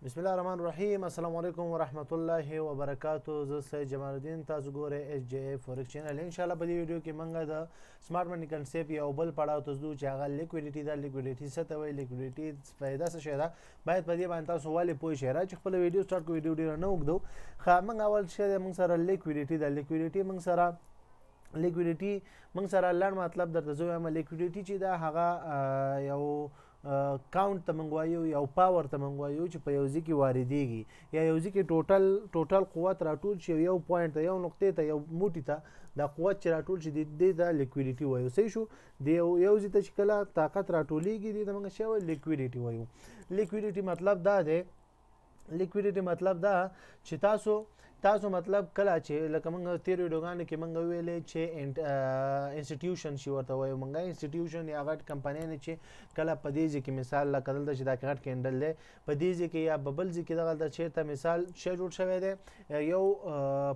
بسم الله الرحمن الرحیم. السلام علیکم ورحمت الله وبرکاتو. زه سید جمال الدین، تاسو ګورئ ایچ جے فورکس چینل. ان شاء الله په دې ویډیو کې موږ د سمارټ منی کنسپټ یو بل پړاو ته ځو چې هغه لیکویډیټي ده. لیکویډیټي څه ته وایي؟ لیکویډیټي فایده څه شی ده؟ باید په دې باندې تاسو ولې پوه شئ. چې خپل ویډیو سٹارټ کو، ویډیو ډیر نه وګدو. خا موږ اول شی موږ سره لیکویډیټي ده. لیکویډیټي موږ سره لړ مطلب درته زه وایم. لیکویډیټي چې ده هغه یو کاونټ ته موږ وایو، یو پاور ته موږ وایو چې په یو ځای کې واردېږي، یا یو ځای کې ټوټل قوت راټول شي یو پوینټ ته، یو نقطې ته، یو موټي ته. دا قوت چې راټول شي دې ته لیکویډیټي وایو. صحیح شو؟ د یو ځای ته چې کله طاقت راټولیږي دې ته موږ څه وایو؟ لیکویډیټي وایو. لیکویډیټي مطلب دا دی، لیکویډیټي مطلب دا چې تاسو مطلب کله چې لکه موږ تیر ویډیوګانو کې موږ ویلې چې انسټیټیوشن شي ورته وایو موږ. انسټیټیوشن یا غټ کمپنیانې چې کله په دې ځای کې مثال لکه دلته چې دا غټ کینډل دی، په دې ځای کې یا ببل ځای کې دغلته چېرته مثال شی جوړ شوی دی، یو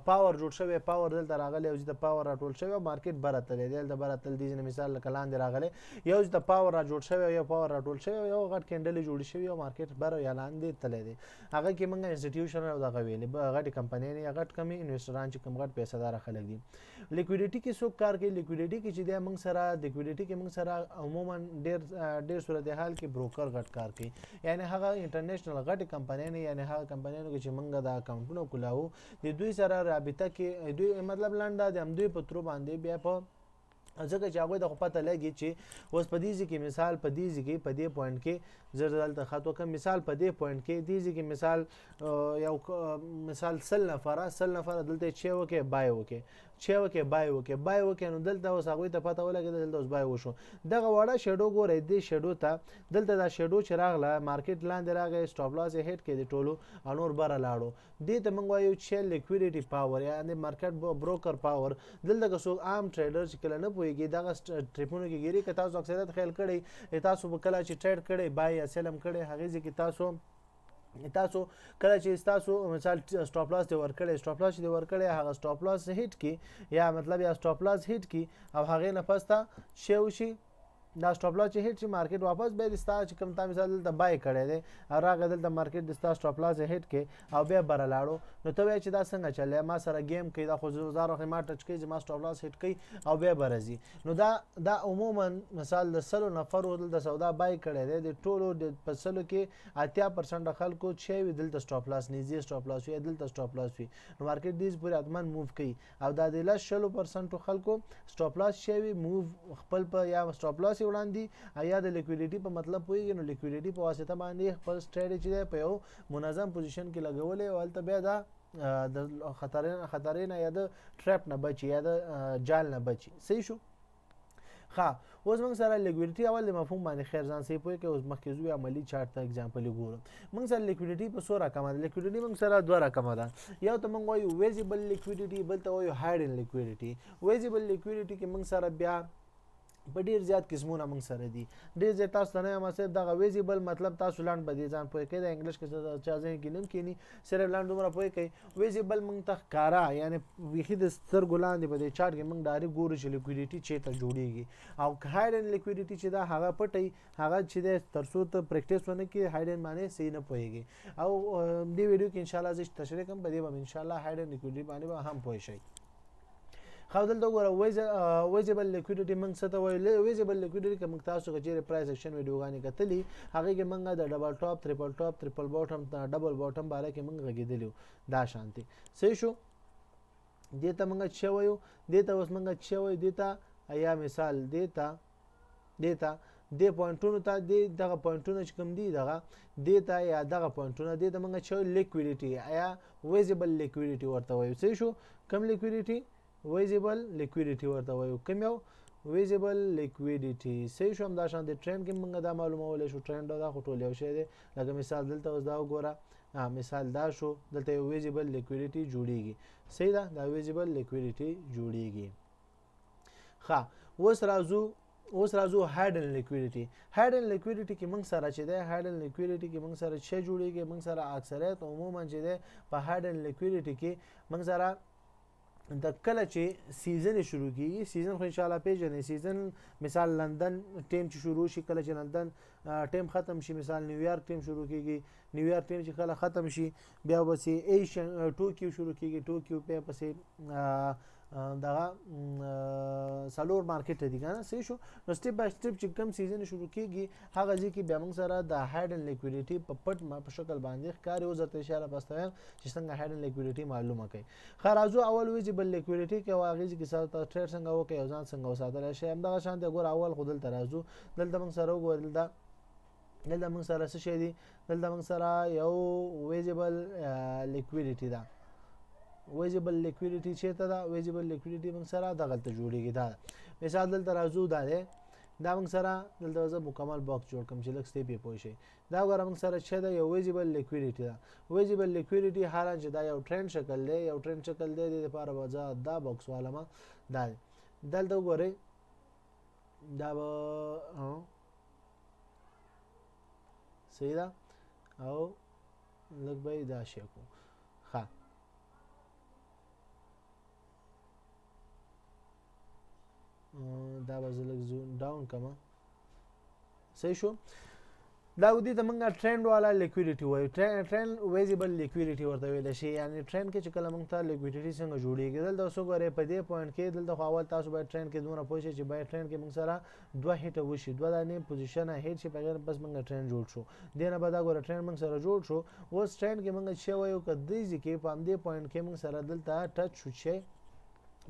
پاور جوړ شوی، پاور دلته راغلی، یو ځای ته پاور راټول شوی او مارکیټ بره تللی دی. دلته بره تل دې ځای مثال لکه لاندې راغلی، یو ځای ته پاور را جوړ شوی، یو پاور راټول شوی، یو غټ کینډل جوړ شوی او مارکیټ بره یا لاندې تللی دی. هغه کې موږ انسټیټیوشن او دغه ویلې غټې کمپنۍ یا غټ کمې انویسټران چې کوم غټ پیسې دار خلک دي. لیکویډیټي کې څوک کار کوي؟ لیکویډیټي کې چې دی موږ سره لیکویډیټي کې موږ سره عموما ډېر صورتحال کې بروکر غټ کار کوي، یعنی هغه انټرنیشنل غټې کمپنۍ نه، یعنی هغه کمپنیانو کې چې موږ د اکاونټونو کولاو د دوی سره رابطه کې دوی مطلب لنډه د همدوی په ترو باندې بیا په ځکه چې هغوی د خو پته لګي چې اوس په دې ځای کې مثال په دې ځای کې په دې پوینټ کې زه دلته خط وکړم، مثال په دې پوینټ کې دې ځای کې مثال یو مثال 100 نفره دلته چې وکړي بای وکړي، بای وکړي نو دلته اوس هغوی ته پته ولګي دلته اوس بای وشو. دغه وړه شیډو ګورئ، دې شیډو ته دلته دا شیډو چې راغله مارکیټ لاندې راغی، سټاپ لاس یې هیټ کړي د ټولو او نور بره لاړو. دې ته موږ وایو چې لیکویډیټي پاور یا د مارکیټ بروکر پاور. دلته که څوک عام ټریډر چې کله نه پوهېږي دغه ټریپونو کې ګیري، که تاسو اکثریت خیال کړی تاسو به کله چې ټریډ کړی بای یا سیل هم کړی، هغې ځای کې تاسو کله چې تاسو مثال سټاپ لاس دی ورکړی، سټاپ لاس دی ورکړی، هغه سټاپ لاس هیټ کی یا مطلب یا سټاپ لاس هیټ کی او هغې نه پس ته شی وشي، دا سټاپ لاس چې هیټ شي مارکیټ واپس بیا د ستا چې کوم تا مثال دلته بای کړی دی او راغی دلته مارکیټ د ستا سټاپ لاس هیټ کې او بیا بره لاړو، نو ته وایې چې دا څنګه چلی؟ ما سره گیم کوي، دا خو زار وخت ما ټچ کوي، زما سټاپ لاس هیټ کوي او بیا بره ځي. نو دا عموما مثال د 100 نفرو دلته سودا بای کړی دی، د ټولو په 100 کې 80% خلکو چې وي دلته سټاپ لاس نږدې سټاپ لاس وي، دلته سټاپ لاس وي، نو مارکیټ دې پورې حتما موو کوي او دا د 10% خلکو سټاپ لاس چې وي موو خپل په یا سټاپ لاس وړاندې یا د لیکویډیټي په مطلب پوهېږي، نو لیکویډیټي په واسطه باندې خپل سټریټ چې دی په یو منظم پوزیشن کې لګولی او هلته بیا دا د خطرې نه یا د ټریپ نه بچي یا د جال نه بچي. صحیح شو؟ ښه، اوس موږ سره لیکویډیټي اول د مفهوم باندې خیر ځان صحیح پوهې کوي. اوس مخکې ځو عملي چارټ ته اګزامپل یې ګورو. موږ سره لیکویډیټي په څو رقمه ده؟ لیکویډیټي موږ سره 2 رقمه ده. یو ته موږ وایو ویزیبل لیکویډیټي، بل ته وایو هایډن لیکویډیټي. ویزیبل لیکویډیټي کې موږ سره بیا په ډیر زیات قسمونه موږ سره دي. ډیر زیات تاسو ته نه یم صرف دغه ویزیبل مطلب تاسو لاند به دې ځان پوهې کوئ، د انګلیش کې چا ځای کې نن کینی صرف لاند دومره پوهې کوئ. ویزیبل موږ ته ښکاره یعنی بیخي د سترګو لاندې په دې چارټ کې موږ ډایرکټ ګورو چې لیکویډیټي چېرته جوړیږي، او هایډن لیکویډیټي چې دا هغه پټی هغه چې دی تر څو ته پریکټیس ونه کړې هایډن معنی صحیح نه پوهېږي. او دې ویډیو کې انشاءالله زه تشریح کوم، په دې به انشاءالله هایډن لیکویډیټي باندې به هم پوه شئ. خو دلته وګوره ویزیبل لیکویډیټي موږ څه ته وایو؟ ویزیبل لیکویډیټي که موږ تاسو که چېرې پرایس اکشن ویډیوګانې کتلي هغې کې موږ د ډبل ټاپ، ټریپل باټم، ډبل باټم باره کې موږ غږېدلي دا شانتې. صحیح شو؟ دې ته موږ څه وایو؟ دې ته اوس موږ څه وایو؟ دې ته یا مثال دې ته دې پوینټونو ته دغه پوینټونه چې کوم دي دې ته یا دغه پوینټونه دې ته موږ څه وایو؟ لیکویډیټي یا ویزیبل لیکویډیټي ورته وایو. صحیح شو؟ کوم لیکویډیټي؟ ویزیبل لیکویډیټي ورته وایو. کوم یو؟ ویزیبل لیکویډیټي. صحیح شو؟ همدا شان د ټرینډ کې موږ دا معلومولی شو، ټرینډ دا خو ټول یو شی دی. لکه مثال دلته اوس دا وګوره، مثال دا شو، دلته یو ویزیبل لیکویډیټي جوړیږي. صحیح ده؟ دا ویزیبل لیکویډیټي جوړیږي. ښه، اوس راځو هایډن لیکویډیټي. هایډن لیکویډیټي کې موږ سره چې دی هایډن لیکویډیټي کې موږ سره څه جوړیږي؟ موږ سره اکثریت عموما چې دی په هایډن لیکویډیټي کې موږ سره د کله چې سیزن شروع کیږي سیزن خو ان شاء الله پیژنې سیزن مثال لندن ټیم چې شروع شي کله چې لندن ټیم ختم شي مثال نیویارک ټیم شروع کیږي نیویارک ټیم چې کله ختم شي بیا وبسې ایشین ټوکیو شروع کیږي ټوکیو په پسې دغه سالور مارکیټ دی کنه صحیح شو نو سټپ بای سټپ چې کوم سیزن شروع کیږي هغه ځکه بیا موږ سره د هایډن لیکویډیټي په پټ په شکل باندې ښکاري او زته اشاره پستایم چې څنګه هایډن لیکویډیټي معلومه کوي خراجو اول ویزیبل لیکویډیټي کې واغې چې ساتو ټریډ څنګه وکي او ځان څنګه وساتل شي همدغه شان ته ګور اول خودل ترازو دلته موږ سره وګورل دا دلته موږ سره څه شي دي دلته موږ سره یو ویزیبل لیکویډیټي ده ویزیبل لیکویډیټي چیرته ده ویزیبل لیکویډیټي موږ سره دغه ته جوړیږي دا مثال دلته راځو دا ده دا موږ سره دلته زه مکمل باکس جوړ کوم چې لږ سټیپ یې پوه شي دا غواړم موږ سره چې دا یو ویزیبل لیکویډیټي ده ویزیبل لیکویډیټي حالان چې دا یو ټرند شکل دی یو ټرند شکل دی د لپاره وځه دا باکس والما دا دلته وګورئ دا به صحیح ده او لږ به دا شی کو ښه دا به زه لږ زوم ډاون کړم صحیح شو دا ودی ته موږ ټرند والا لیکویډیټي وایو ټرند ویزیبل لیکویډیټي ورته ویل شي یعنی ټرند کې چې کله موږ ته لیکویډیټي څنګه جوړیږي دلته اوس وګورئ په دې پوینټ کې دلته خو اول تاسو باید ټرند کې دومره پوه شئ چې باید ټرند کې موږ سره دوه هیټه وشي دوه دانې پوزیشن هیټ شي په غیر بس موږ ټرند جوړ شو دې نه به دا ګوره ټرند موږ سره جوړ شو اوس ټرند کې موږ چې وایو که دې ځکه په همدې پوینټ کې موږ سره دلته ټچ شو چې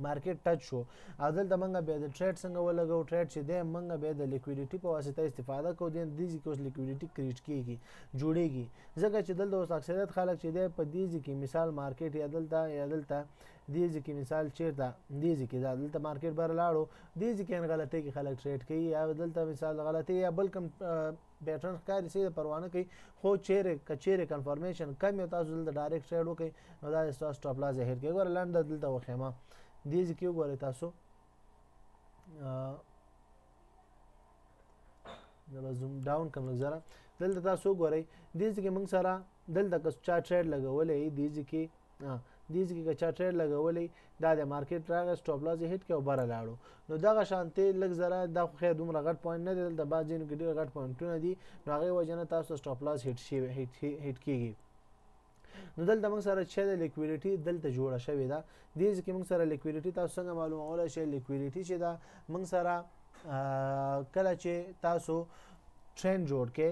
مارکیټ ټچ شو او دلته موږ بیا د ټریډ څنګه ولګو ټریډ چې دی موږ بیا د لیکویډیټي په واسطه استفاده کوو د دې کې اوس لیکویډیټي کریټ کیږي جوړیږي ځکه چې دلته اوس اکثریت خلک چې دی په دې کې مثال مارکیټ یا دلته دې کې مثال چیرته دې کې دلته مارکیټ بر لاړو دې کې غلطي کې خلک ټریډ کوي یا دلته مثال غلطي یا بل کوم پیټرن ښکاري سي پروانه کوي خو چیرې کنفرمیشن کم یو تاسو دلته ډایرکټ ټریډ وکړي نو دا سټاپ لاس هیر کوي ګور لاند دلته وخیمه دې ځکه وګورئ تاسو دا به زوم ډاون کوم لږ ذره دلته تاسو وګورئ دې ځکه موږ سره دلته که چا ټریډ لګولی دې ځکه که چا ټریډ لګولی دا د مارکیټ راغی سټاپ لاس یې هیټ کړ او بره لاړو نو دغه شانتې لږ ذره دا خو خیر دومره غټ پوینټ نه دی دلته بعض ځینو کې ډېر غټ پوینټونه دي نو هغې وجه نه تاسو سټاپ لاس هیټ کېږي نو دلته موږ سره چې د لیکویډیټي دلته جوړه شوې ده دې ځکه موږ سره لیکویډیټي تاسو څنګه معلومولی شئ لیکویډیټي چې ده موږ سره کله چې تاسو ټرند جوړ کې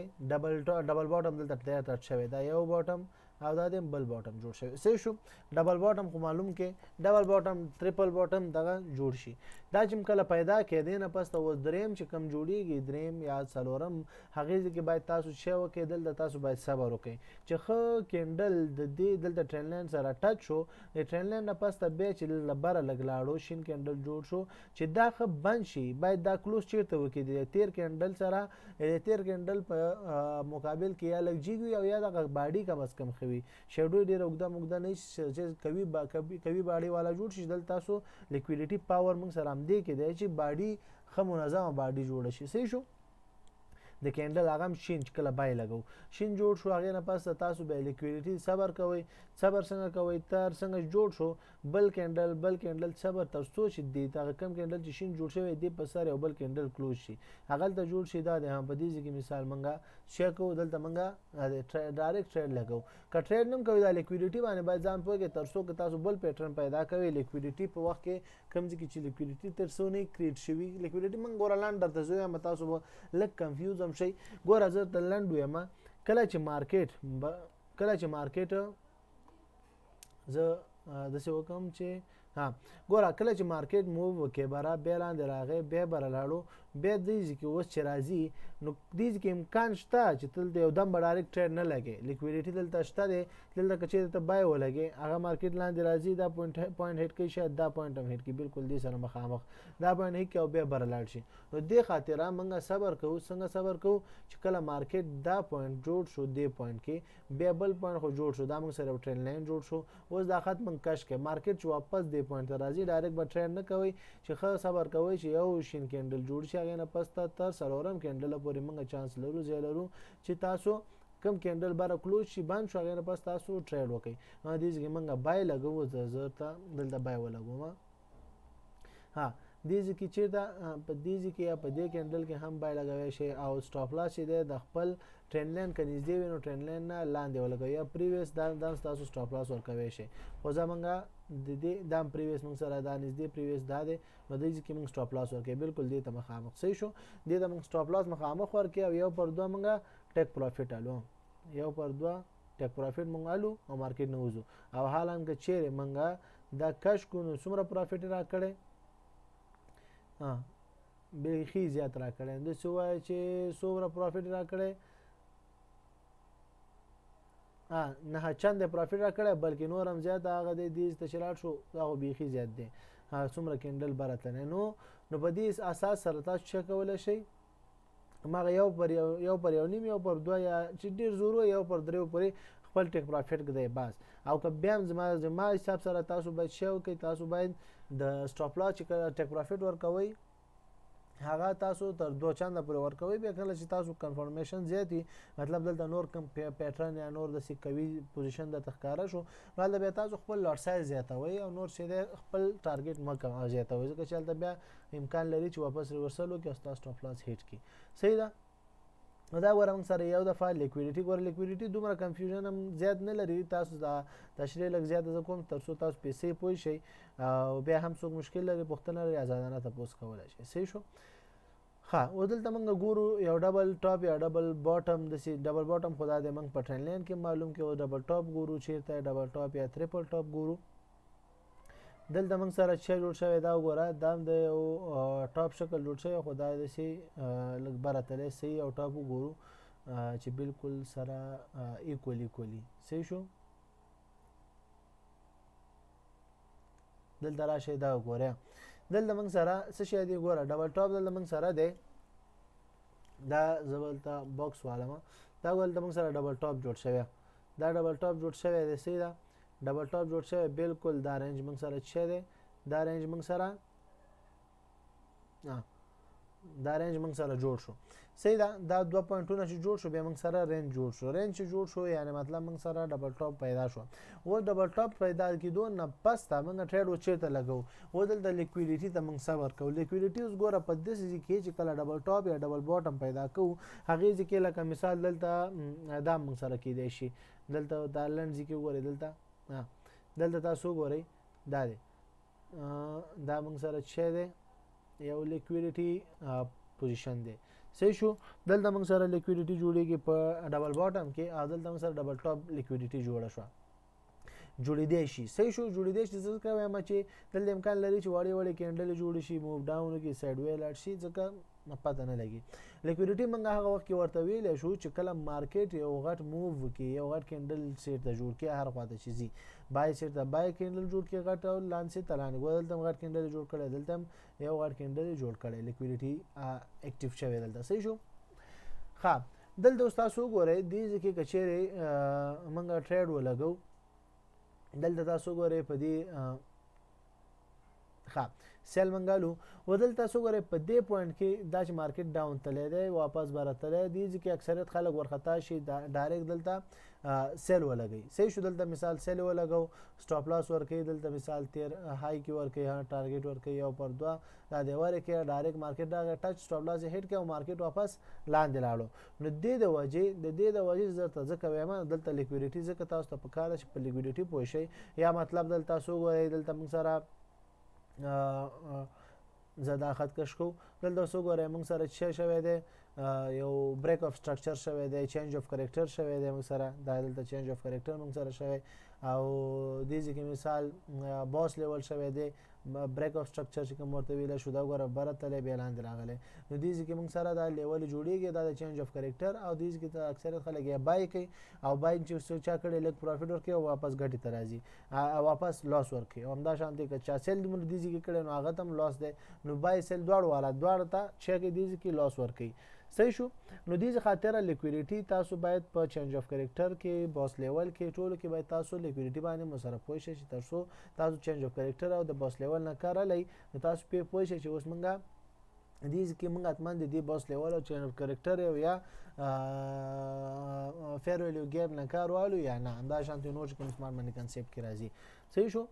ډبل باټم دلته ټچ شوی دا یو باټم او دا د بل باټم جوړ شوی صحیح شو ډبل باټم خو معلوم کې ډبل باټم ټریپل باټم دغه جوړ شي دا چې کله پیدا کې دی نه پس ته اوس دریم چې کم جوړیږي دریم یا څلورم هغې کې باید تاسو چې وکړئ دلته تاسو باید صبر وکړئ چې ښه کینډل د دې دلته ټرند لاین سره ټچ شو د ټرند لاین نه پس ته بیا چې بره لږ لاړو شین کینډل جوړ شو چې دا ښه بند شي باید دا کلوز چیرته وکړي د تیر کینډل سره د تیر کینډل په مقابل کې یا لږ جیږي او یا دغه باډي کم از کم ښه وي شیډو ډېره اوږده نه شي چې کوي باډي والا جوړ شي دلته تاسو لیکویډیټي پاور موږ سره همدې کې دی چې باډي ښه منظمه باډي جوړه شي صحیح شو د کینډل هغه هم شین چې کله بای لګو شین جوړ شو هغې نه پس تاسو به لیکویډیټي صبر کوئ صبر څنګه کوئ تر څنګه جوړ شو بل کینډل صبر تر څو چې دی هغه کم کینډل چې شین جوړ شوی دی په سر یو بل کینډل کلوز شي هغه ته جوړ شي دا د هم په دې کې مثال منګه شیکو دلته منګه ډایرکټ ټریډ لګو که ټریډ نم کوي دا لیکویډیټي باندې باید ځان پوهیږئ تر څو که تاسو بل پیټرن پیدا کوئ لیکویډیټي په وخت کې کوم ځای کې چې لیکویډیټي تر څو نه کریټ شوي لیکویډیټي موږ ګوره لاند درته زه وایم تاسو به لږ کنفیوز هم شئ ګوره زه درته لنډ وایم کله چې مارکیټ زه داسې وکړم چې ګوره کله چې مارکیټ موو وکړي بره بیا لاندې راغی بیا بره لاړو بیا دې کې اوس چې راځي نو دې کې امکان شته چې دلته یو دم به ډایرکټ ټریډ نه لګي لیکویډیټي دلته شته دی دلته که چېرته ته بای ولګي هغه مارکیټ لاندې راځي دا پوینټ هیټ کوي شاید دا پوینټ هم هیټ کوي بالکل دې سره مخامخ دا پوینټ هیټ کوي او بیا بره لاړ شي نو دې خاطره موږ صبر کوو څنګه صبر کوو چې کله مارکیټ دا پوینټ جوړ شو دې پوینټ کې بیا بل پوینټ خو جوړ شو دا موږ سره ټرینډ لاین جوړ شو اوس دا خط موږ کش کړئ مارکیټ چې واپس دې پوینټ ته راځي ډایرکټ به ټرینډ نه کوئ چې ښه صبر کوئ چې یو شین کینډل جوړ شي هغې نه پس ته تر څلورم کینډله پورې موږ چانس لرو ځای لرو چې تاسو کم کینډل بار کلوز شي بند شو هغه نه پس تاسو ټریډ وکړئ دې ځکه موږ بای لګو زه ته دلته بای ولګوم ها دې ځکه چې دا په دې ځکه یا په دې کینډل کې هم بای لګوي شي او سټاپ لاس چې د خپل ټرند لاین کې نږدې وینو ټرند لاین نه لاندې ولګوي یا پریویس دا تاسو سټاپ لاس ورکوي شي خو زمونږه د دې دام پریویس موږ سره دا نږدې پریویس دا دی نو دې ځکه موږ سټاپ لاس ورکوي بالکل دې ته مخامخ صحیح شو دې ته موږ سټاپ لاس مخامخ ورکوي او یو پر دوه موږ ټیک پروفیټ الو یو پر دوه ټیک پروفیټ موږ الو او مارکیټ نه وځو او حالان کې چیرې موږ دا کش کو نو څومره پروفیټ را کړي بیخي زیات را کړی د څه وایي چې څومره پروفیټ را کړی نه چند پروفیټ را کړی بلکې نور هم زیات هغه د دې تشریحات شو هغه بیخي زیات دی څومره کینډل براتلنه نو په دې اساس سره تاسو چې کولای شئ ماغه یو پر یو نیم یو پر دوه یا چې ډیر زورو یو پر دریو پورې خپل ټیک پروفیټ کړئ بس او که بیا زما حساب سره تاسو باید شو کې تاسو باید د سټاپ لاس چې ټیک پروفیټ ورکوي هغه تاسو تر 2 چنده پورې ورکوي بیا کله چې تاسو کنفرمیشن زیاتی مطلب دلته نور کم پیټرن یا نور د سی کوي پوزیشن د تخکاره شو ولله بیا تاسو خپل لوټ سایز زیاتوي او نور څه خپل ټارګټ مکه زیاتوي ځکه چې دلته بیا امکان لري چې واپس ریورسل وکړي او تاسو سټاپ لاس هیټ کی صحیح ده دا ورم سره یو دفعه لیکویډیټي دومره کنفیوژن هم زیات نه لري تاسو دا تشریح لږ زیات کوم تر څو تاسو پیسې پوي شي او بیا هم څوک مشکل لري پښتنه لري آزادانه تاسو کولای شي صحیح شو ها ودلته موږ ګورو یو ډبل ټاپ یا ډبل باټم د سی ډبل باټم خدا دې موږ په ټرند لاین کې معلوم کې او ډبل ټاپ ګورو چیرته ډبل ټاپ یا ټریپل ټاپ ګورو دلته موږ سره چې جوړ شوی دا وګوره دا د یو ټاپ شکل جوړ شوی خدا دې سي لږ براتلې سي او ټاپ وګورو چې بالکل سره ایکولی صحیح شو دلته راشه دا وګوره دلته موږ سره څه شي دی ګوره ډبل ټاپ دلته موږ سره دی دا زبلته باکس والما دا ولته موږ سره ډبل ټاپ جوړ شوی دا ډبل ټاپ جوړ شوی دی سیدا ډبل ټاپ جوړ شوی بالکل دا رینج موږ سره چه دی دا رینج موږ سره جوړ شو سیدا دا 2 پوینټونه چې جوړ شو به موږ سره رینج جوړ شو یعنی مطلب موږ سره ډبل ټاپ پیدا شو و ډبل ټاپ پیدا کیدو نه پس تا موږ ټریډ و چیرته لګو و دلته لیکویډیټي ته موږ صبر کوو لیکویډیټي اوس ګوره په داسې کې چې کله ډبل ټاپ یا ډبل باټم پیدا کوو هغه ځکه لکه مثال دلته دا موږ سره کېدای شي دلته دا لند ځکه ګوره دلته تاسو ګورئ دا دی دا موږ سره چې دی یو لیکویډیټي پوزیشن دی صحیح شو دلته موږ سره لیکویډیټي جوړیږي په ډبل باټم کې او دلته موږ سره ډبل ټاپ لیکویډیټي جوړه شو جوړیدای شي صحیح شو جوړیدای شي څه کوي چې دلته امکان لري چې وړي کینډل جوړ شي موو ډاون کې سایډ وی لاړ شي ځکه پته نه لګي لیکویډیټي موږ هغه وخت کې ورته ویل شو چې کله مارکیټ یو غټ موو وکي یو غټ کینډل سیټ ته جوړ کې هر خواته شي زی بای سیټ ته بای کینډل جوړ کې غټ او لان سیټ تلانه دلته غټ کینډل جوړ کړي دلته یو غټ کینډل جوړ کړي لیکویډیټي اکټیو شوی دلته صحیح شو ها دلته تاسو ګورئ دې ځکه کچېره موږ ټریډ ولګو دلته تاسو ګورئ په دې ها سیل منګالو ودل تاسو ګورئ په دې پوینټ کې دا چې مارکیټ ډاون تللی دی واپس براتلی دی ځکه اکثریت خلک ورخطا شي ډایرکټ دلته سیل ولګي صحیح شو دلته مثال سیل ولګو سټاپ لاس ورکړي دلته مثال 13 های کې ورکړي ټارګټ ورکړي یو پر دوه دا دی ورکړي ډایرکټ مارکیټ دا ټچ سټاپ لاس هټ کې او مارکیټ واپس لاندې لاړو نو د دې د وجې زرته ځکه وایم دلته لیکویډیټي ځکه تاسو ته پکاره شي په لیکویډیټي پوه شئ یا مطلب دلته تاسو ګورئ دلته موږ سره زدا خط کش کو دلته سو ګورئ موږ سره چې شوی دی یو بریک اف سټرکچر شوی دی چینج اف کریکټر شوی دی موږ سره دا دلته چینج اف کریکټر موږ سره شوی او دې ځکه مثال باس لیول شوی دی بریک اف سټرکچر چې کوم ورته ویل شو دا ګوره برتله به لاندې راغلی نو دې ځکه موږ سره دا لیول جوړیږي دا د چینج اف کریکټر او دې ځکه اکثریت خلک یې بای کوي او بای چې چا کړي لږ پروفیټ ورکړي او واپس ګټي ته راځي واپس لاس ورکړي او همدا شانتي که چا سیل دې ځکه کړي نو هغه تم لاس دی نو بای سیل دواړه ته چې دې ځکه لاس ورکړي صحیح شو نو دې خاطر لیکویډیټي تاسو باید په چینج اف کریکټر کې باس لیول کې ټولو کې باید تاسو لیکویډیټي باندې مصرف پوه شئ چې تاسو تاسو چینج اف کریکټر او د باس لیول نه کار لای نو تاسو په پوه شئ چې اوس مونږه دې کې موږ اتمن د دې باس لیول او چینل کریکټر یا فیر ویلیو ګیپ نه کار والو یا نه دا شانتي نور کوم سمارټ منی کنسپټ کې راځي صحیح شو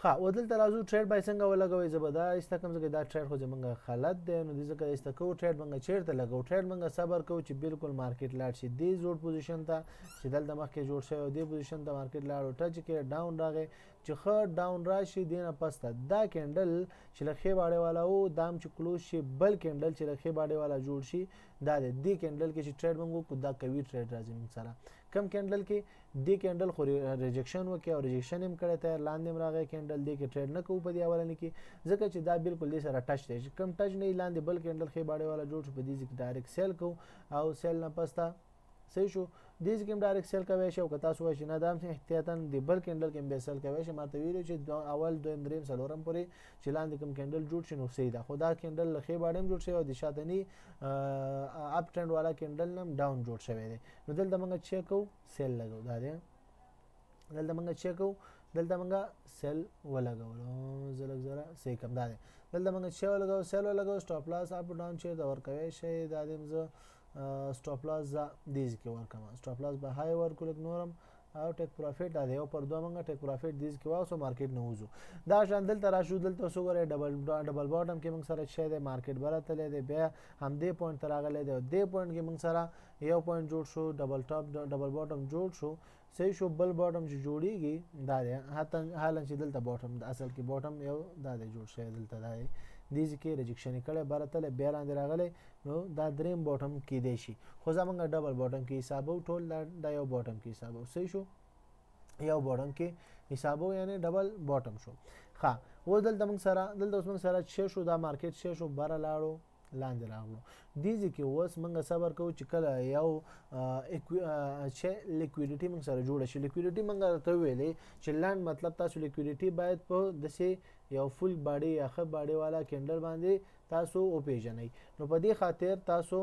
ها ودلته راځو ټریډ بای څنګه ولګوي زبدا ایسته کوم ځای دا ټریډ خو زمونږ غلط دی نو دې ځکه ایسته کو ټریډ مونږ چیرته لګو ټریډ مونږ صبر کوو چې بالکل مارکیټ لاړ شي دې زوړ پوزیشن ته چې دلته مخکې جوړ شوی دې پوزیشن ته مارکیټ لاړ او ټچ کې ډاون راغی چې خه ډاون راشي دینه پسته دا کینډل چې لخي باړې والا او دام چې کلوز شي بل کینډل چې لخي باړې والا جوړ شي دا دې کینډل کې چې ټریډ مونږ کو دا کوي ټریډ راځي موږ سره کم کینډل کې دې کینډل خو ریجکشن وکي او ریجکشن هم کړی ته لاندې راغی کینډل دې کې ټریډ نه کوو په دې اولنې کې ځکه چې دا بالکل دې سره ټچ دی کم ټچ نه لاندې بل کینډل خې باړې والا جوړ شو په دې کې ډایرکټ سیل کو او سیل نه پستا صحیح شو دې کې ډایرکټ سیل کوي شو که تاسو وایئ نه دام احتیاطاً د بل کینډل کې به سیل کوي چې ماته ویلو چې اول دویم دریم څلورم پورې چې لاندې کوم کینډل جوړ شي نو صحیح ده خو دا کینډل لخي باړې جوړ شي او د شاتنی اپ ټرند والا کینډل نم ډاون جوړ شوی دی نو دلته موږ چیک کوو سیل لګو دا دی دلته موږ چیک کوو دلته موږ سیل ولګولو زلک زره سې کم دا دی دلته موږ سیل ولګو سټاپ لاس اپ ډاون چې دا ورکوي شي دا دې زه سټاپ لاس دیز کې ورکم سټاپ لاس به های ورکول نورم او ټیک پروفیټ دا دی او پر دوه موږ ټیک پروفیټ دیز کې واسو مارکیټ نه وځو دا شان دلته راشو دلته سو غره ډبل باټم کې موږ سره شې د مارکیټ براتلې دی بیا هم دې پوینټ تر راغلې دی دې پوینټ کې موږ سره یو پوینټ جوړ شو ډبل ټاپ ډبل باټم جوړ شو صحیح شو بل باټم چې جوړیږي دا دی حالن چې دلته باټم اصل کې باټم یو دا دی جوړ شوی دلته دا دی دیز کې ریجکشن کړي براتله بیا لاندې راغلی نو دا دریم باټم کې دی شي خو زمونږ ډبل باټم کې حسابو ټول دا یو باټم کې حسابو صحیح شو یو باټم کې حسابو یعنی ډبل باټم شو ها و دلته موږ سره چې شو دا مارکیټ شو بار لاړو لاندې راغلو دیږي کې اوس موږ صبر کوو چې کله یو چې لیکویډیټي موږ سره جوړ شي لیکویډیټي موږ ته ویلې چې لاند مطلب تاسو لیکویډیټي باید په دسه یو فل باډي یا خب باډي والا کینډل باندې تاسو او پیژنئ نو په دې خاطر تاسو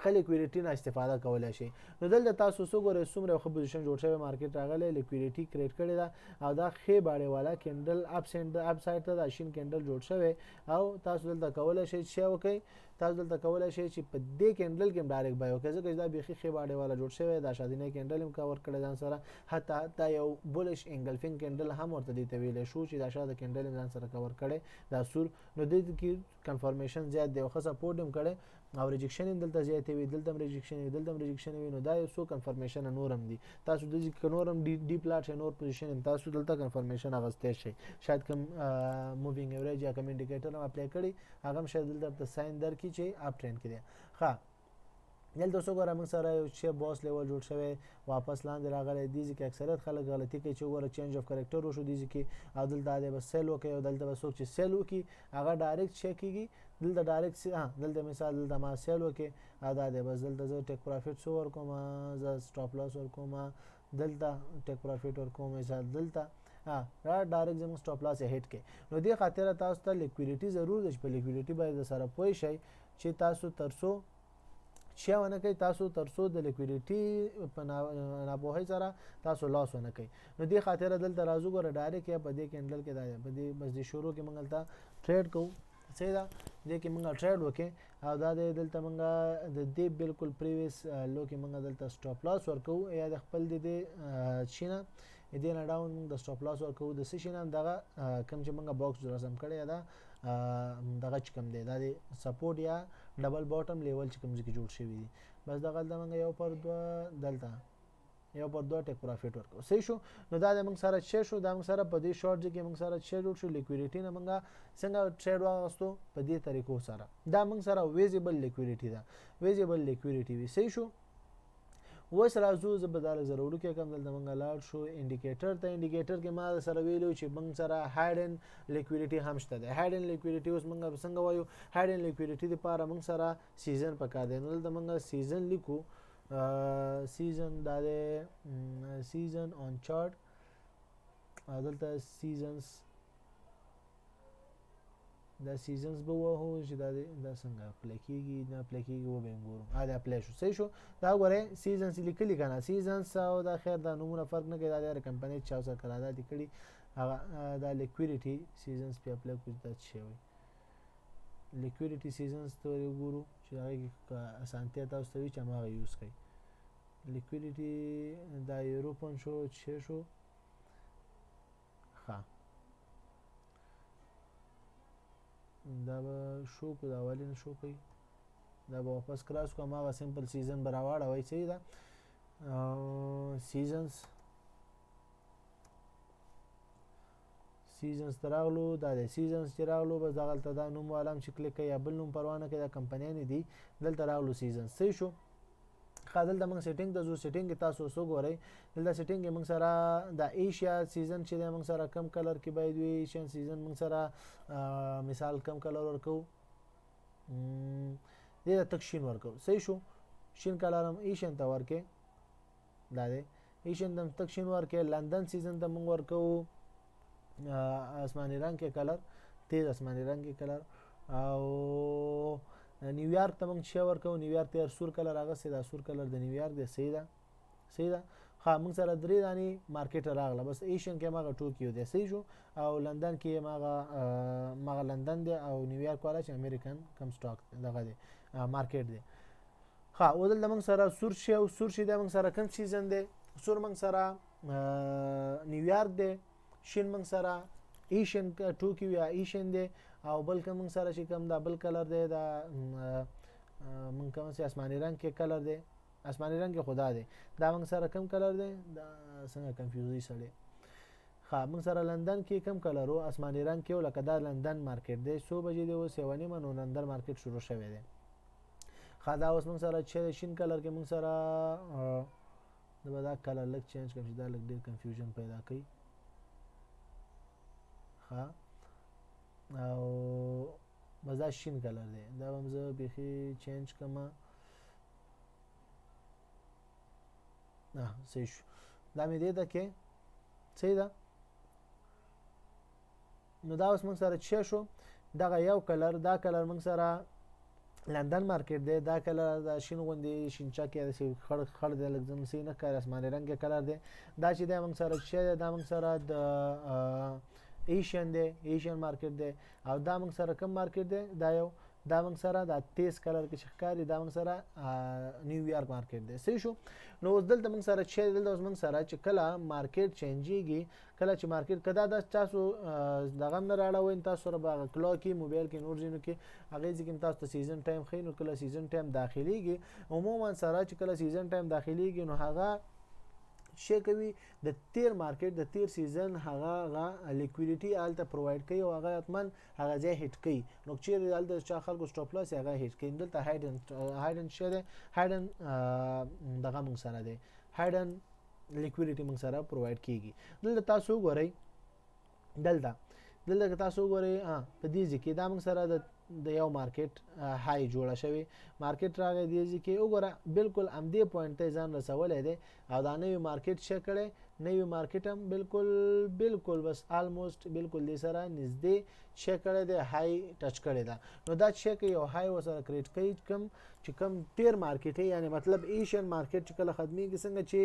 خلک لیکویډیټي نه استفاده کولای شي نو دلته تاسو وګورئ څومره خو پوزیشن جوړ شوی مارکیټ راغلی لیکویډیټي کریټ کړی دا او دا خې باړې والا کینډل اپ سایډ ته دا شین کینډل جوړ شوی او تاسو دلته کولای شئ چې وکړئ تاسو دلته کولای شئ چې په دې کینډل کې ډایرکټ بای وکړئ ځکه دا بيخي خې باړې والا جوړ شوی دا شادینه کینډل هم کور کړی ځان سره حتی یو بولش انګلفینګ کینډل هم ورته دی ته ویل شو چې دا شاده کینډل ځان سره کور کړي دا سور نو د کې کنفرمیشن زیات دی خو سپورټ هم کړي او ریجکشن دلته زیات وي دلته ریجکشن وي نو دا یو سو کنفرمیشن نورم دي تاسو د دې نورم ډی پلاټ نور پوزیشن تاسو دلته کنفرمیشن اغسته شي شاید کوم مووینګ ایوریج یا کوم انډیکیټر هم اپلای کړي هغه شاید دلته ساين درکې چې اپ ټرند کړي ښه دلته اوس وګوره موږ سره یو چې باس لیول جوړ شوی واپس لاندې راغلی دیږي کې اکثریت خلک غلطي کوي چې وګوره چینج اف کریکټر وشو دیږي کې او دلته د بس سیل وکي او دلته بس چې سیل وکي هغه ډایرکټ چیک کیږي دلته ډایرکټ دلته مثال دلته ما سیل وکي ادا ده بس دلته زه ټیک پروفیټ سو ورکوم زه سټاپ لاس ورکوم دلته ټیک پروفیټ ورکوم مثال دلته را ډایرکټ زموږ سټاپ لاس هټ کې نو دې خاطر تاسو ته لیکویډیټي ضرور ده چې په لیکویډیټي باندې سره پوي شي چې تاسو ترسو شی ونه کوي تاسو ترسو د لیکویډیټي په ناپوهۍ سره تاسو لاس ونه کوي نو دې خاطر دلته راځو ګره ډایرکټ یا په دې کینډل کې دا په دې بس د شروع کې موږ دلته ټریډ کوو صحیح ده دې کې موږ ټریډ وکړو او دا دلته موږ د دې بالکل پریویس لو کې موږ دلته سټاپ لاس ورکو یا د خپل د چینه دې نه ډاون موږ د سټاپ لاس ورکو د سشن دغه کوم چې موږ باکس رسم کړی دا دغه کم دی دا د سپورټ یا ډبل باټم لیول چې کوم ځکه جوړ شوی دی بس دغه موږ یو پر دوه دلته یو پر دوه ټیک پروفیټ ورکو صحیح شو نو دا موږ سره چې شو دا موږ سره په دې شارټ کې موږ سره چې جوړ شو لیکویډیټي نه موږ څنګه ټریډ واغستو په دې طریقو سره دا موږ سره ویزیبل لیکویډیټي ده ویزیبل لیکویډیټي وی صحیح شو وس راځو زه به دا ضروري کې کوم دلته موږ لاړ شو انډیکیټر ته انډیکیټر کې ما سره ویلو چې موږ سره هایډن لیکویډیټي هم شته ده هایډن لیکویډیټي اوس موږ څنګه وایو هایډن لیکویډیټي لپاره موږ سره سیزن پکا دی نو دلته موږ سیزن لیکو سیزن دا ده سیزن اون چارت دلته سیزنز دا سیزنز به وو چې دا څنګه اپلای کیږي نه اپلای کیږي و به ګورو دا اپلای شو صحیح شو دا غوړې سیزنز لیکلي کنه سیزنز او دا خیر دا نمونه فرق نه کوي دا کمپنی چا سره قرارداد کړي هغه دا لیکویډیټي سیزنز په اپلای کوي دا شي وي لیکویډیټي سیزنز ته وګورو چې هغه کې اسانتیا تاسو ته وي چې هغه یوز کړئ. لیکویډیټي دا یوروپن شو چې شو ښه دا به شو کو دا اولین شو کوي دا به واپس کراس کوم هغه سمپل سیزن به راوړوئ. صحیح ده. سیزنز تراغلو دا د سیزنز چې راغلو بس دغلته دا نوم والم چې کلیک کوي یا بل نوم پروا نه کوي دا کمپنیانې دي دلته راغلو سیزنز. صحیح شو. ښه دلته موږ سیټینګ ته ځو. سیټینګ کې تاسو اوس وګورئ دلته سیټینګ کې موږ سره د ایشیا سیزن چې دی موږ سره کم کلر کې باید وي. ایشین سیزن موږ سره مثال کم کلر ورکوو دې ته تک شین ورکوو. صحیح شو. شین کلر هم ایشین ته ورکې دا دی ایشین ته تک شین ورکې. لندن سیزن ته موږ ورکوو آسماني رنگ کې کلر تیز آسماني رنگ کې کلر. او نیویارک ته موږ څه ورکوو نیویارک ته سور کلر اغستې دا سور کلر د نیویارک دی. صحیح ده. صحیح ده. ښه موږ سره درې دانې مارکیټ راغله بس ایشین کې ماغه ټوکیو دی. صحیح شو. او لندن کې ماغه لندن دی او نیویارک والا چې امریکن کم سټاک دغه دی مارکیټ دی. ښه او دلته موږ سره سور شي او سور شي دی موږ سره کوم سیزن دی. سور موږ سره نیویارک دی. شین موږ سره ایشین ټوکیو یا ایشین دی او بل کوم موږ سره چې کوم دا بل کلر دی دا موږ کوم چې آسماني رنگ کې کلر دی آسماني رنگ کې خدا دی دا موږ سره کم کلر دی دا څنګه کنفیوزي سړی. ښه موږ سره لندن کې کم کلر او آسماني رنگ کې لکه دا لندن مارکیټ دی 100 بجې دی اوس 9:30 نو لندن مارکیټ شروع شوی دی. ښه دا اوس موږ سره چې شین کلر کې موږ سره دا کلر لږ چینج کړم چې دا لږ ډیر کنفیوژن پیدا کوي. ښه او مزه شین کلر دی دا هم زه بیخي چینج کوم. صحیح شو. دا مې دی ده کې صحیح ده. نو دا اوس موږ سره چې شو دغه یو کلر دا کلر موږ سره لندن مارکیټ دی دا کلر دا شین غوندې شینچا کې خړ دی لږ ځم سي نه کار آسماني رنګ کلر دی دا چې دی موږ سره چې دا موږ سره د ایشین دی ایشین مارکیټ دی او دا موږ سره کوم مارکیټ دی دا یو دا موږ سره د تیز کلر کې ښکاري دا موږ سره نیویارک مارکیټ دی. صحیح شو. نو اوس دلته موږ سره چې دلته اوس موږ سره چې کله مارکیټ چینجېږي کله چې مارکیټ کدا د تاسو دغه نه راړوي تاسو سره باغ کلو کې موبایل کې نور ځینو کې هغه ځکه تاسو ته سیزن ټایم خې نو کله سیزن ټایم داخليږي عموما سره چې کله سیزن ټایم داخليږي نو هغه شي کوي د تیر مارکیټ د تیر سیزن هغه لیکویډیټي آلته پروواید کوي او هغه اتمن هغه ځای هټ کوي نو چیرې آلته چا خلکو سټاپ لاس هغه هټ کوي دلته هایډن شي هایډن دغه موږ سره دی هایډن لیکویډیټي موږ سره پروواید کیږي. دلته تاسو ګورئ دلته تاسو ګورئ په دې ځکه دا موږ سره د یو مارکیټ های جوړه شوی مارکیټ راغی دی چې وګوره بالکل امدې پوینټ ته ځان رسولې ده او دا نوې مارکیټ چې کړي نوې مارکیټ هم بالکل بس آلموست بالکل دې سره نږدې چې کړي ده های ټچ کړي ده نو دا چې یو های وسره کریټ کوي چې کم تیر مارکیټ یعنی مطلب ایشین مارکیټ چې کله خدمتي څنګه چې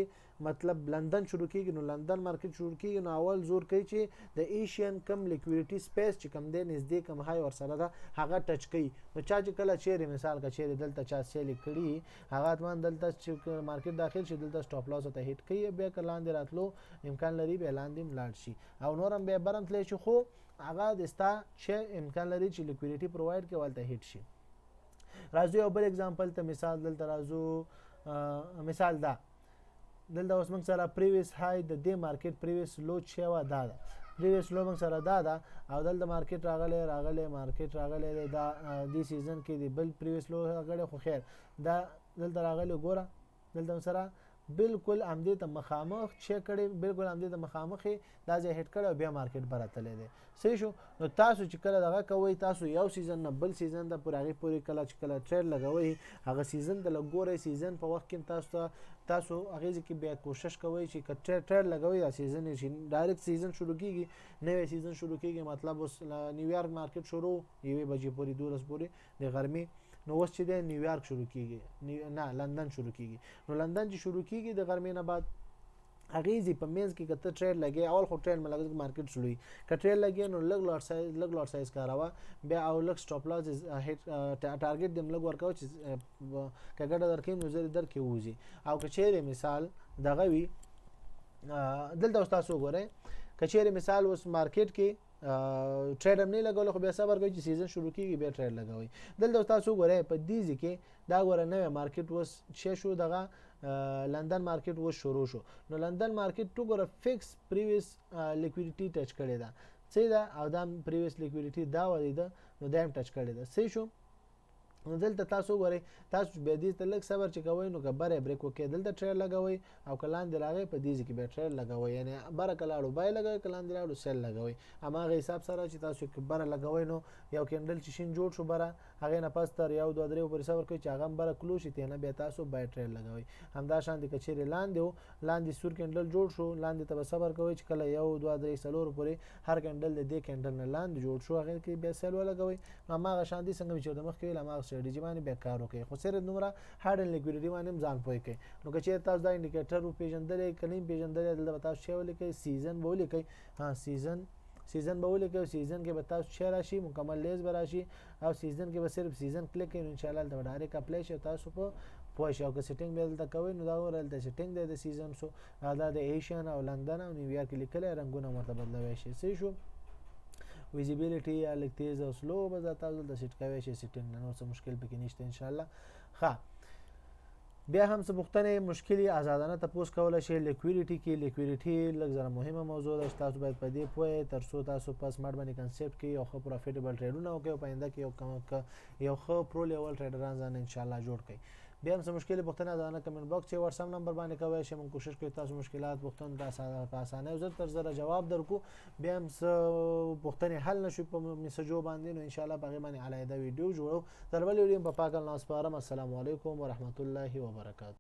مطلب لندن شروع کیږي نو لندن مارکیټ شروع کیږي نو اول زور کوي چې د ایشین کم لیکویډیټي سپیس چې کم دی نږدې کم های ور سره ده هغه ټچ کوي نو چا چې کله چیرې مثال کا چیرې دلته چا سیل کړي هغه اتمان دلته چې مارکیټ داخل شي دلته سټاپ لاس ته هټ کوي بیا کلاندې راتلو امکان لري به لاندې ملاړ شي او نورم به برم تللی شي خو هغه دستا چې امکان لري چې لیکویډیټي پروواید کوي ولته هټ شي. راځو یو بل اگزامپل ته مثال دلته راځو مثال دا دلته اوس موږ سره پریویس های د دې مارکیټ پریویس لو چې وا دا پریویس لو موږ سره دا او دلته مارکیټ راغله مارکیټ راغله دا دی سیزن کې دی بل پریویس لو راغله خو خیر دا دلته راغله ګوره دلته سره بالکل امدې ته مخامخ چې کړي بالکل امدې ته مخامخ دا ځای هټ کړي بیا مارکیټ براتلې دي. صحیح شو. نو تاسو چې کله دغه کوي تاسو یو سیزن نه بل سیزن د پورې کله چې کله ټریډ لګوي هغه سیزن د لګوري سیزن په وخت کې تاسو هغه ځکه بیا کوشش کوئ چې ټریډ لګوي دا سیزن شي ډایرکټ سیزن شروع کیږي نوې سیزن شروع کیږي مطلب اوس نیویارک مارکیټ شروع 1 بجې پورې 2 پورې د غرمې نو اوس چې د نیویارک شروع کیږي نه لندن شروع کیږي نو لندن چې شروع کیږي د غرمې نه بعد اغیزي په مینز کې کته ټریډ لګي اول خو ټریډ ملګری مارکیټ شلوي ک ټریډ لګي نو لګ لارج سایز کاراوه بیا او لګ سټاپ لاس ټارګټ دیم لګ ورکاو چې کګړه درکې نو زری درکې وځي او کچېره مثال دغه وی دلته تاسو ګورئ کچېره مثال اوس مارکیټ کې ټریډ هم نه لګول خو بیا صبر کوي چې سیزن شروع کیږي بیا ټریډ لګوي دلته تاسو ګورئ په دې ځکه دا ګوره نوې مارکیټ وس شو دغه لندن مارکیټ وس شروع شو نو لندن مارکیټ تو ګوره فکس پریویس لیکویډیټي ټچ کړی دا څه دا او دا پریویس لیکویډیټي دا ولې دا نو دا هم ټچ کړی دا څه شو نو دلته تاسو غواړئ تاسو به دې ته لږ صبر چې کوئ نو کبره بریک وکړئ دلته ټریډ لګوئ او کلان دی راغی په دې کې به ټریډ لګوئ یعنی بره کلاړو بای لګوئ کلان دی راړو سیل لګوئ هماغه حساب سره چې تاسو کبره لګوئ نو یو کینډل چې شین جوړ شو بره هغه نه پس تر یو 2 3 پر صبر کوي چې هغه بره کلو شي ته نه به تاسو بای ټریډ لګوئ همدا شان دي کچېره لاندې سور کینډل جوړ شو لاندې ته صبر کوي چې کله یو 2 3 4 پورې هر کینډل دې کینډل نه لاندې جوړ شو هغه کې به سیل ولګوئ هماغه شان دي څنګه چې د مخ کې هماغه سټریټجی باندې به کار وکړي خو سره دومره هارد ان لیکویډیټي باندې ځان پوي کوي نو که چیرې تاسو دا انډیکیټر او پیژندلې کلیم پیژندلې دلته تاسو شی ولیکئ سیزن به ولیکئ ها سیزن به ولیکئ سیزن کې به تاسو شی راشي مکمل لیز به راشي او سیزن کې به صرف سیزن کلیک کړئ ان شاء الله د ډایرکټ اپلای شي تاسو په پوه شو که سیټینګ به دلته کوئ نو دا ورته سیټینګ د سیزن سو دا د ایشین او لندن او نیویارک لیکل رنگونه مرتبه بدلوي شي څه شو ویزیبیلیټي یا لږ تیز او سلو به تاسو د سیټ کوي شي سیټینګ نه څه مشکل پکې نشته ان شاء الله ښه بیا هم څه پوښتنې مشکلي آزادانه تاسو کولای شئ لیکویډیټي کې لیکویډیټي لږ زره مهمه موضوع ده تاسو باید په دې پوهه ترڅو تاسو په سمارټ باندې کنسپټ کې یو ښه پروفیټیبل ټریډونه وکړئ او په آینده کې یو ښه پرو لیول ټریډران ځان ان شاء الله جوړ کړئ بیا هم څه مشکلې پوښتنه ځانه کمنټ باکس کې واتساپ نمبر باندې کوي چې موږ کوشش کوو تاسو مشکلات پوښتنو ته په اسانه او زر تر زر جواب درکو بیا هم څه پوښتنې حل نشي په میسجو باندې نو ان شاء الله په باندې علیحده ویډیو جوړو تر بل ویډیو په پاک الله سپارم السلام علیکم ورحمت الله وبرکاته